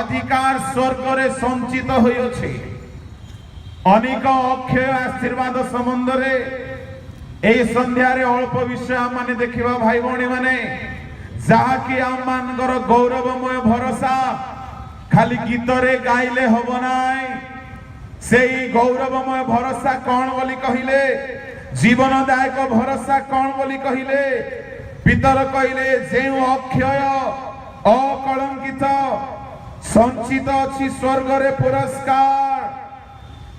अधिकार स्वर्ग रे संचित होई अछि अनेक अक्षय आशीर्वाद संबंध रे ए संध्या रे अल्प विषय माने देखिबा भाई भौणी माने जहा कि आम मानकर गौरवमय भरोसा खाली गीत रे गाइले हबो नाय सेई गौरवमय भरोसा कौन बोली कहिले जीवनदायक भरोसा कौन बोली कहिले पितर कहिले जे अक्षय अकलंकित संचित अछि स्वर्ग रे पुरस्कार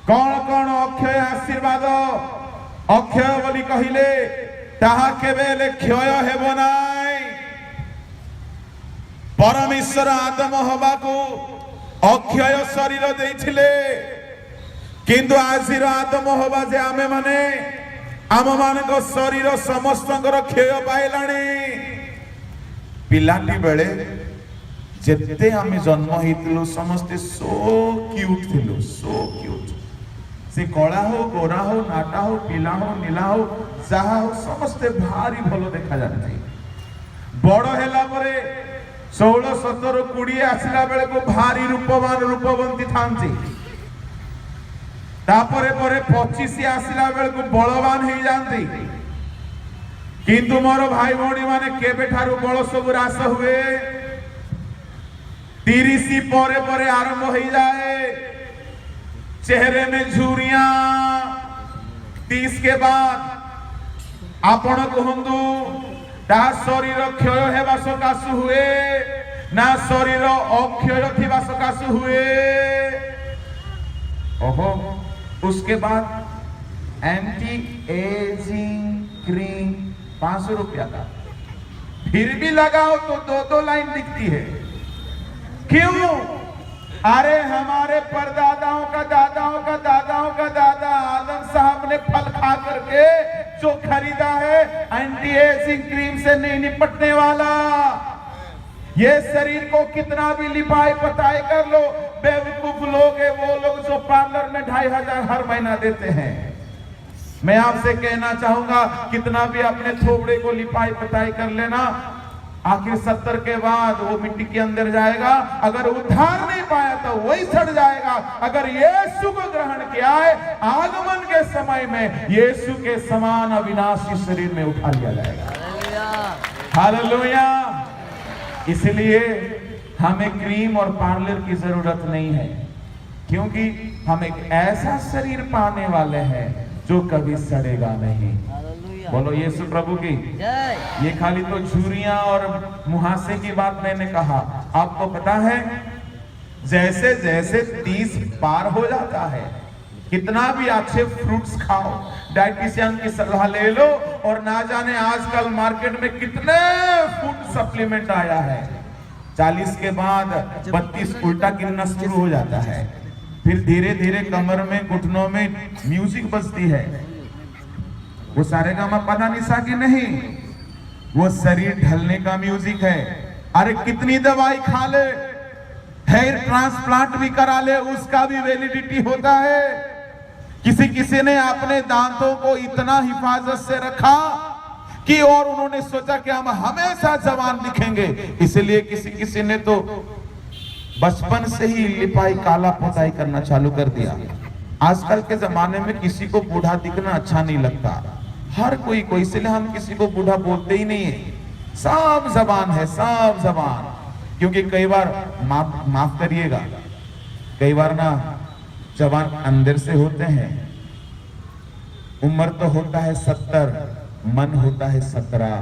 कौन कौन अक्षय आशीर्वाद अक्षय बोली कहिले ताहा केबेले क्षय हेबो नाय परमेश्वर आदम हवा को अक्षय शरीर देइथिले किंतु आजिर आदम हवा जे आमे माने आम मान शरीर समस्त क्षय पाइलानी पिलाटी बेले जेते आमे जन्म हेतिलु समस्ते सो क्यूट थिलु सो क्यूट से कला हो गोरा हो नाटा हो पीला हो नीला हो जहा हो समस्ते भारी भलो देखा जाते बड़ हेला परे 16 17 20 आसिला बेले को भारी रूपवान रूपवंती थांती तापरे परे 25 आसिला बेले को बलवान हो जाती किंतु मोर भाई भौणी माने केबे ठारू बल सब रास हुए 30 परे परे आरंभ हो जाए चेहरे में झुरियां 30 के बाद आपण कहंदु ता शरीर क्षय हेबा सकाशु हुए ना शरीर अक्षय थिबा सकाशु हुए ओहो उसके बाद एंटी एजिंग क्रीम 500 रुपया का फिर भी लगाओ तो 2-2 लाइन दिखती है क्यों अरे हमारे परदादाओं का दादाओं का दादाओं का दादा आदम साहब ने फल खा करके जो खरीदा है एंटी एजिंग क्रीम से नहीं निपटने वाला ये शरीर को कितना भी लिपाई पताई कर लो बेवकूफ लोग है वो लोग जो पार्लर में 2500 हर महीना देते हैं मैं आपसे कहना चाहूंगा कितना भी अपने थोबड़े को लिपाई पताई कर लेना आखिर 70 के बाद वो मिट्टी के अंदर जाएगा अगर उद्धार नहीं पाया तो वही सड़ जाएगा अगर यीशु को ग्रहण किया है आगमन के समय में यीशु के समान अविनाशी शरीर में उठा लिया जाएगा हालेलुया इसलिए हमें क्रीम और पार्लर की जरूरत नहीं है क्योंकि हम एक ऐसा शरीर पाने वाले हैं जो कभी सड़ेगा नहीं बोलो यीशु प्रभु की ये खाली तो झुरियां और मुहासे की बात मैंने कहा आपको पता है जैसे जैसे 30 पार हो जाता है कितना भी अच्छे फ्रूट्स खाओ डाइटिशियन की सलाह ले लो और ना जाने आजकल मार्केट में कितने फूड सप्लीमेंट आया है 40 के बाद 32 उल्टा गिरना शुरू हो जाता है फिर धीरे धीरे कमर में घुटनों में म्यूजिक बजती है वो सारे का पता निशा की नहीं वो शरीर ढलने का म्यूजिक है अरे कितनी दवाई खा ले हेयर ट्रांसप्लांट भी करा ले उसका भी वैलिडिटी होता है किसी किसी ने अपने दांतों को इतना हिफाजत से रखा कि और उन्होंने सोचा कि हम हमेशा जवान दिखेंगे इसलिए किसी किसी ने तो बचपन से ही लिपाई काला पोताई करना चालू कर दिया आजकल के जमाने में किसी को बूढ़ा दिखना अच्छा नहीं लगता हर कोई को इसलिए हम किसी को बूढ़ा बोलते ही नहीं है सब जबान है सब जबान क्योंकि कई बार माफ करिएगा कई बार ना जवान अंदर से होते हैं उम्र तो होता है 70 मन होता है 17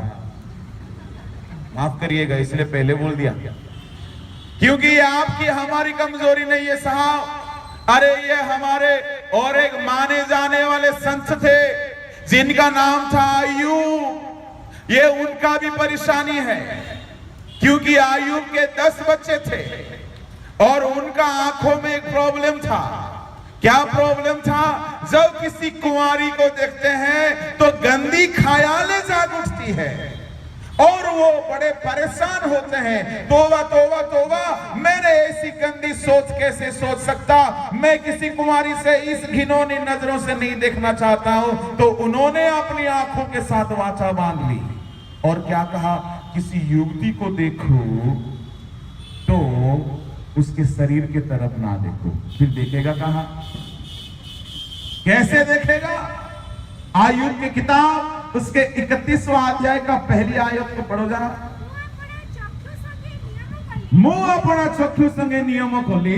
माफ करिएगा इसलिए पहले बोल दिया क्योंकि ये आपकी हमारी कमजोरी नहीं है साहब अरे ये हमारे और एक माने जाने वाले संत थे जिनका नाम था अय्यूब ये उनका भी परेशानी है क्योंकि अय्यूब के 10 बच्चे थे और उनका आंखों में एक प्रॉब्लम था क्या प्रॉब्लम था जब किसी कुंवारी को देखते हैं तो गंदी ख्यालें जाग उठती है और वो बड़े परेशान होते हैं तौबा तौबा तौबा मैंने ऐसी गंदी सोच कैसे सोच सकता मैं किसी कुमारी से इस घिनौनी नजरों से नहीं देखना चाहता हूं तो उन्होंने अपनी आंखों के साथ वाचा बांध ली और क्या कहा किसी युवती को देखो तो उसके शरीर के तरफ ना देखो, फिर देखेगा कहां? कैसे देखेगा? आयुब की किताब उसके 31वां अध्याय का पहली आयत को पढ़ो जरा। मु अपना चक्षु संगे नियम कली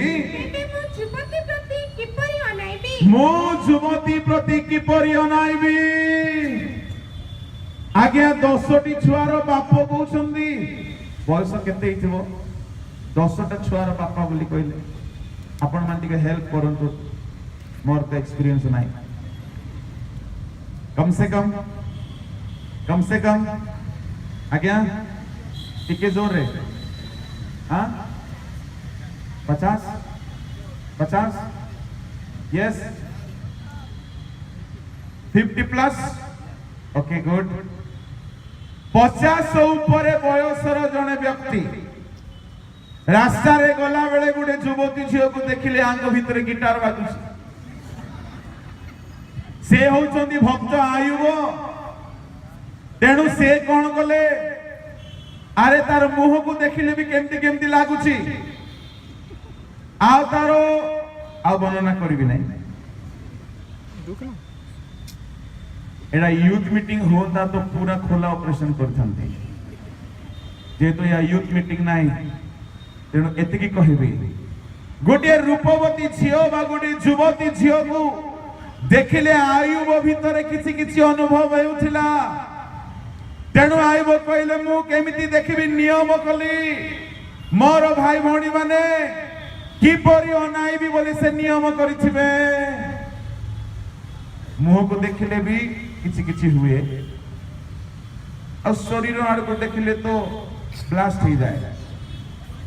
मो जुवती प्रति किपरि अनाइबी। आज्ञा 10टी छुआर बाप कहउछंदी, बयस केते हिथिबो? 10टा छुआर बापा बोली कहले। आपण मान टिके हेल्प करंतु, मोर तो एक्सपीरियंस नाही। कम से कम आज्ञा टिके जोर रे, हाँ 50 यस 50 प्लस, ओके गुड। 50 ऊपर बयसर जने व्यक्ति रास्ता रे गला बेले गुटे युवती झियो को देखिले आंग भितर गिटार बाजुछि, से होउचंदी भक्त आयुब। तेणु से कौन कले? अरे तार मुह को देखिले भी केमती केमती लागुछि, आ तारो आ वर्णना करिबि नै। एडा यूथ मीटिंग होता तो पूरा खोला ऑपरेशन करथांती, जेतो या यूथ मीटिंग नाही। तेणु एतिकी कहिबि, गोटे रूपवती झियो बा गोटे युवती झियो को देखिले आयुब भितर किछि किछि अनुभव हेउथिला। तेणु आयुब कहले मु केमिति देखिबि? नियम कली मोर भाई भौणी माने किपरि अनाइबी बोली से नियम करिथिबे। मुह को देखिले भी किछि किछि हुए, और शरीर आड़ को देखिले तो ब्लास्ट हो जाए,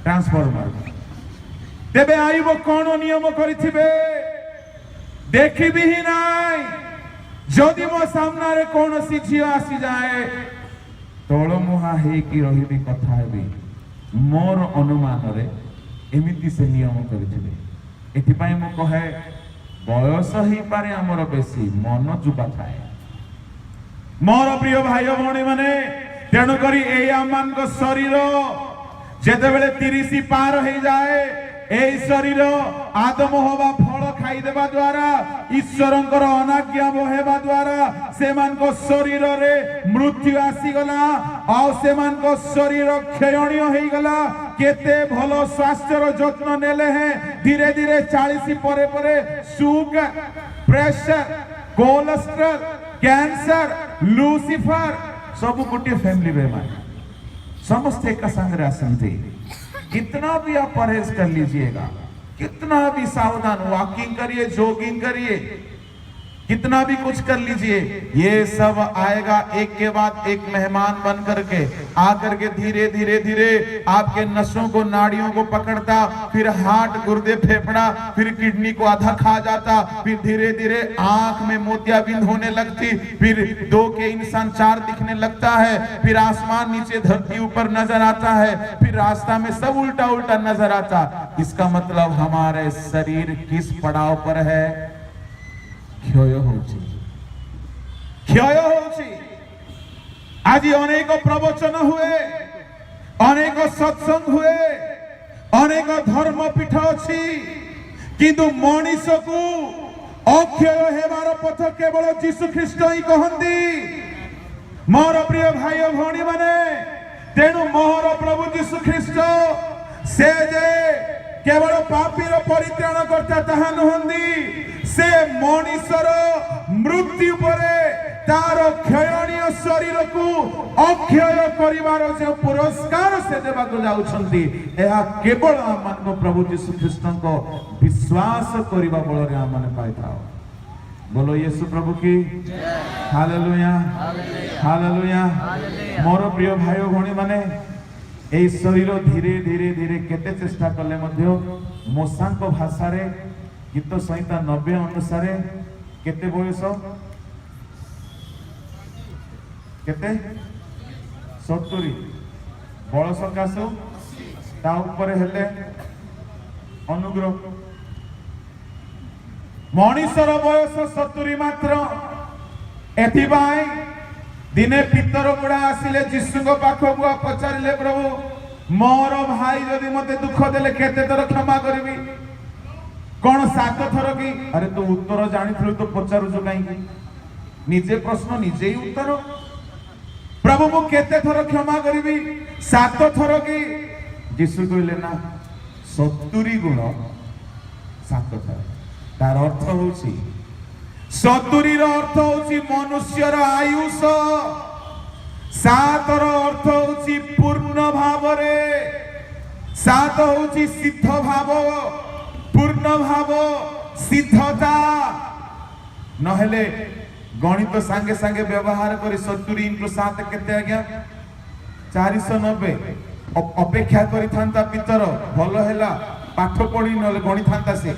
ट्रांसफॉर्मर। तेबे आयुब कौन नियम करिथिबे? देखिबि ही नाई। जदि मो सामना रे कौन सी झियो आसी जाए, तोड़ मुहा हे कि रहिबि कथा हेबि। मोर अनुमान रे एमिति से नियम करिथिबे। एथि पई मो कहे बयस ही पारे हमर बेसी, मन जुबा थाए। मोर प्रिय भाई भौणी माने, तेणु करी ए आमान को शरीर जेते बेले 30 पार हो जाए, ए शरीर आदम हवा फल खाई देबा द्वारा, ईश्वरंकर अनाज्ञा बहेबा द्वारा से मान को शरीर रे मृत्यु आसी गला, और से मान को शरीर क्षयणीय हो गला। केते भलो स्वास्थ्य रो जत्न नेले हैं, धीरे धीरे 40 परे परे sugar, pressure, cholesterol, cancer, Lucifer सब गोटे फैमिली बेमार, समस्त एक संग आसंती। कितना भी आप परहेज कर लीजिएगा, कितना भी सावधान वॉकिंग करिए, जॉगिंग करिए, कितना भी कुछ कर लीजिए, ये सब आएगा एक के बाद एक मेहमान बन करके आकर के धीरे धीरे धीरे आपके नसों को, नाड़ियों को पकड़ता, फिर हार्ट, गुर्दे, फेफड़ा, फिर किडनी को आधा खा जाता, फिर धीरे धीरे आंख में मोतियाबिंद होने लगती, फिर 2 के इंसान 4 दिखने लगता है, फिर आसमान नीचे धरती ऊपर नजर आता है, फिर रास्ता में सब उल्टा उल्टा नजर आता। इसका मतलब हमारे शरीर किस पड़ाव पर है? क्षय होची। आज अनेक प्रवचन हुए, अनेक सत्संग हुए, अनेक धर्म पीठ अच्छी, किंतु मनीष को अक्षय हेबार पथ केवल जीशु ख्रीष्ट ही कहती। मोर प्रिय भाई भौणी माने, तेणु मोहर प्रभु जीशु ख्रीष्ट से जे केवल पापीर परित्राण करता ताहा नुहंदी, से मनीषर मृत्यु परे तार क्षयणीय शरीर को अक्षय करिवार जे पुरस्कार से देबा को जाउछंती, एहा केवल आमान प्रभु जीशु ख्रीष्ट को विश्वास करिबा बल रे आमान पाइथाओ। बोलो यीशु प्रभु की हालेलुया, हालेलुया। मोर प्रिय भाई भौणी माने, ए शरीर धीरे धीरे धीरे केते चेष्टा कले मध्य मोसांक भाषा रे गीत संहिता 90 अनुसार केते बयस? केते? 70। बल सकाशु ता ऊपर हेले अनुग्रह। मनीषर बयस 70 मात्र। एथिबाई दिने पितर गुड़ा आसिले जीशु पाखक पचारे, प्रभु मोर भाई जदि मते दुख देले केते थर क्षमा करबी कौन 7 थर कि अरे तू उत्तर जानिथिलु तो पचारुछु काई निजे प्रश्न निजे ही उत्तर प्रभु मु केते थर क्षमा करबी 7 थर कि यीशु कहले ना 70 गुण 7 थर तार अर्थ होछि 70 रो अर्थ होछि मनुष्यर आयुष 7 रो अर्थ होछि पूर्ण भाव रे 7 होछि सिद्ध भाव पूर्ण भाव सिद्धता नहेले गणित सांगे सांगे व्यवहार करी 70 × 7 केते आज्ञा 490 अपेक्षा करी थांता पितर भल हैला पाठ पढ़ी नले गणि थांता से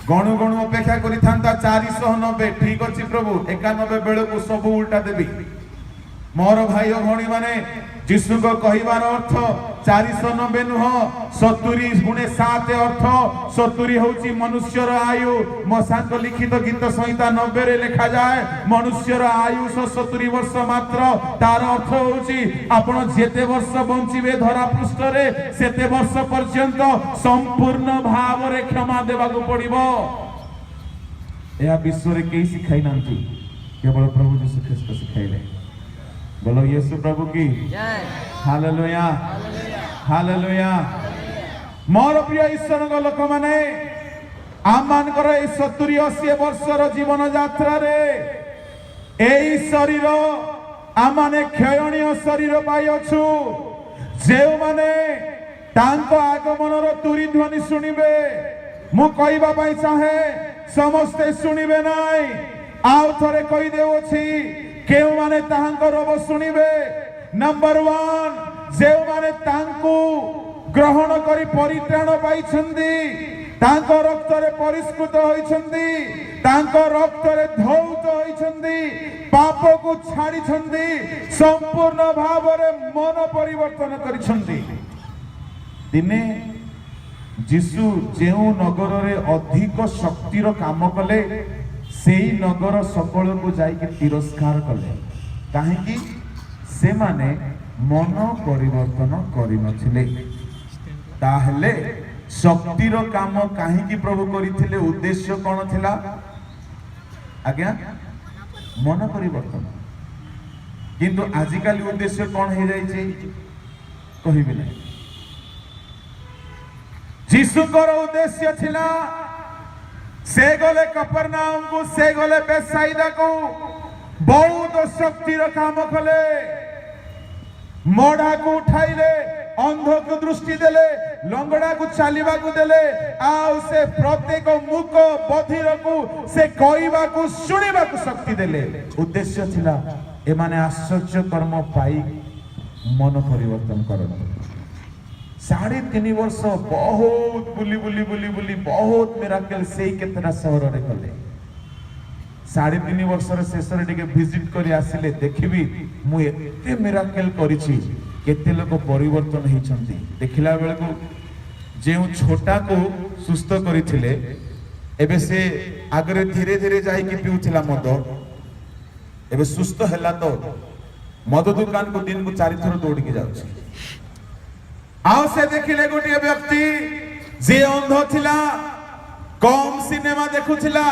गणु गणु अपेक्षा करी थांता 490 ठीक अछि प्रभु 91 बेले को सब उल्टा देबी मोर भाई और भणी माने यीशु को कहिबार अर्थ 490 नुह 70 × 7 अर्थ 70 होची मनुष्यर आयु मसांक लिखित गीत संहिता 90 रे लिखा जाए मनुष्यर आयुष 70 वर्ष मात्र तार अर्थ होची आपण जेते वर्ष बंचिबे धरा पृष्ठ रे सेते वर्ष पर्यंत संपूर्ण भाव रे क्षमा देबा को पड़िबो या विश्व रे केही सिखाई नांती केवल प्रभु यीशु ख्रीस्त सिखाइले बोलो यीशु प्रभु की जय हालेलुया हालेलुया मोर प्रिय ईश्वर को लोक माने आमान कर ए 70 80 वर्षर जीवन यात्रा रे एई शरीर आमाने क्षयणीय शरीर पाई अछु जे माने तांको आगमन रो तुरी ध्वनि सुनिबे मु कहबा पई चाहे समस्ते सुनिबे नाई आउ थरे कहि देउछि केउ माने ताहांको रोब सुनिबे नंबर 1 जेउ माने तांको ग्रहण करी परित्राण पाइछंदी तांको रक्त रे परिष्कृत होइछंदी तांको रक्त रे धौत होइछंदी पाप को छाडी छंदी संपूर्ण भाव रे मन परिवर्तन करिछंदी दिने यीशु जेउ नगर रे अधिक शक्ति रो काम कले सेई नगर सकल को जाई के तिरस्कार कले काहे कि से माने मन परिवर्तन करि नथिले ताहले शक्ति रो काम काहे कि प्रभु करिथिले उद्देश्य कोन थिला आज्ञा मन परिवर्तन किंतु आजिकाली उद्देश्य कोन हे जाई छै कहिबे नै यीशु को उद्देश्य थिला से गले कफरनाउम को से गले बेसाइदा को बहुत शक्ति रो काम कले मोढ़ा को उठाइले अंध को दृष्टि देले लंगड़ा को चालिबा को देले आउ से प्रत्येक मुख बधिर को से कहबा को सुनिबा को शक्ति देले उद्देश्य थिला ए माने आश्चर्य कर्म पाई मन परिवर्तन करन 3.5 वर्ष बहुत बुली बुली बुली बुली बहुत मिराकल से केतना शहर रे कले 3.5 वर्ष रे शेष रे टिके विजिट करी आसिले देखिबी मु एते मिराकल करिछि केते लोक परिवर्तन हिचंती देखिला बेले को जेउ छोटा को सुस्त करिथिले एबे से आगरे धीरे धीरे जाई के पिउथिला मद एबे सुस्त हैला तो मद दुकान को दिन को 4 थर दौड़ के जाउछि आउ से देखिले गोटे व्यक्ति जे अंध थिला कम सिनेमा देखुथिला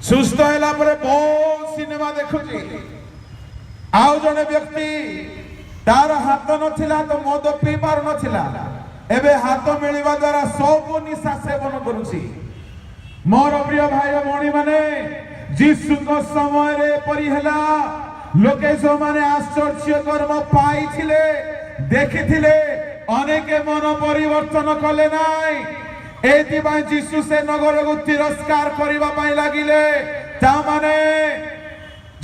सुस्त हैला परे बहुत सिनेमा देखुछि आउ जने व्यक्ति तार हाथ नथिला तो मद पी पार नथिला एबे हाथ मिलिबा द्वारा सब निशा सेवन करूछि मोर प्रिय भाई और भणी माने यीशु को समय रे परिहला लोके जो माने आश्चर्य कर्म पाइथिले देखिथिले अनेके मन परिवर्तन कले नाई एति बाय यीशु से नगर को तिरस्कार करिबा पाई लागिले ता माने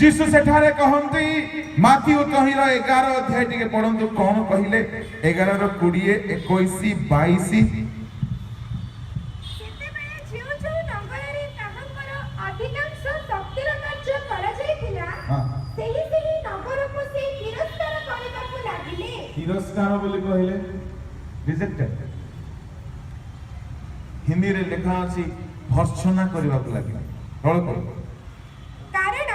यीशु सेठारे कहंती माथ्यू कहिर 11 अध्याय टिके पढंतु कोन कहिले 11 रो 20 21 22 तिरस्कार बोली कहले रिजेक्टेड हिंदी रे लिखा अछि भर्त्सना करबा को लागि हळ को कारण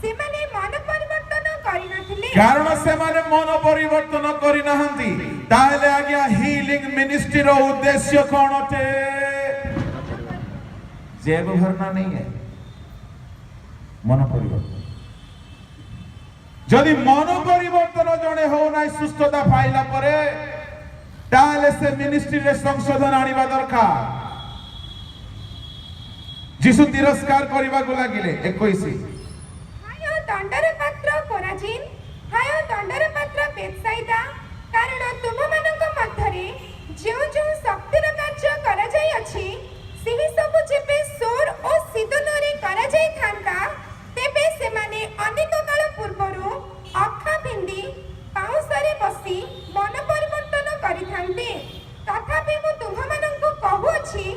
से माने मन परिवर्तन करि नथिले कारण से माने मन परिवर्तन करि नहंती ताहले आज्ञा हीलिंग मिनिस्ट्री रो उद्देश्य कोन अटे जेब भरना नहीं है मन परिवर्तन जदि मन परिवर्तन जणे हो ना सुस्थता पाइला परे ताहले से मिनिस्ट्री रे संशोधन आनिबा दरकार जीशु तिरस्कार करिबा को लागिले 21 हाय दंडर पात्र कोराजिन हाय दंडर पात्र बेतसाइदा कारण तुम मानक मध्यरे जो शक्तिर कार्य करा जाय अछि सेहि सब जेबे सोर ओ सिदोनरे करा जाय थांता तेबे से माने अनेक काल पूर्वरु अखा भिंडी पाउसरे बसी मन परिवर्तन करि थांते तथापि मु तुम मानक कहू अछि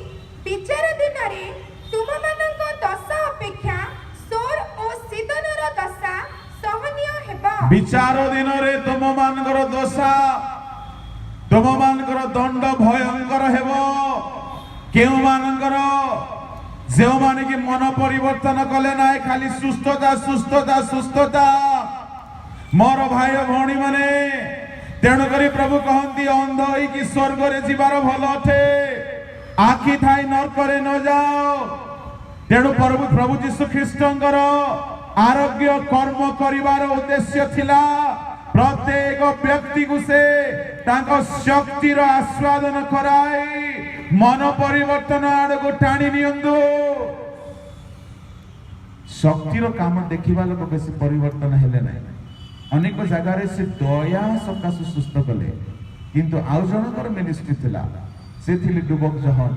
विचार दिनरे तुम मानक दशा अपेक्षा सोर ओ सिदोनर दशा सहनीय हेबा विचार दिन रे तुम मानकर दशा तुम मानकर दंड भयंकर हेबो केउ मानकर जो माने कि मन परिवर्तन कले ना खाली सुस्थता सुस्थता सुस्थता मोर भाई भौणी माने तेणु करी प्रभु कहंती अंध होई कि स्वर्ग रे जीवार भल अठे आखि थाई नरक रे न जाओ तेणु प्रभु जीशु ख्रीष्टंकर आरोग्य कर्म करिवार उद्देश्य थिला प्रत्येक व्यक्ति को से तांको शक्तिर आस्वादन कराई मन परिवर्तन आड़ को टाणी नियंदु शक्तिर काम देखिबा लोक बेसी परिवर्तन हेले नै अनेक जगह से दया सकाश सुस्थ कले किंतु आउ जनकर मिनिस्ट्री थिला से थिली डुबक जहन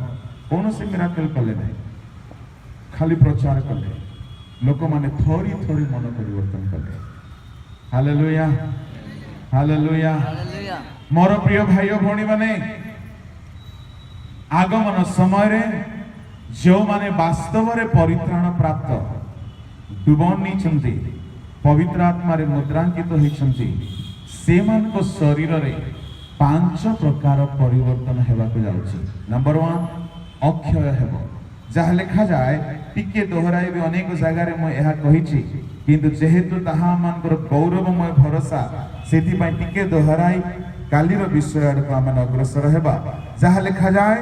कोनो से मिराकल कले नै खाली प्रचार कले लोक माने थोड़ी थोड़ी मन परिवर्तन कले हालेलुया हालेलुया मोर प्रिय भाई भौणी माने आगमन समय रे जो माने वास्तव रे परित्राण प्राप्त डुबन नीचंती पवित्र आत्मा रे मुद्रांकित होइचंती से मान को शरीर रे 5 प्रकार परिवर्तन हेबा को जाउची नंबर 1 अक्षय हेबो जहा लिखा जाए टिके दोहराई भी अनेक जगह रे मैं यह कहिछि किंतु जेहेतु ताहा मानकर गौरवमय भरोसा सेति पई टिके दोहराई कालीर विषय आड़ को आम अग्रसर हेबा जहा लिखा जाए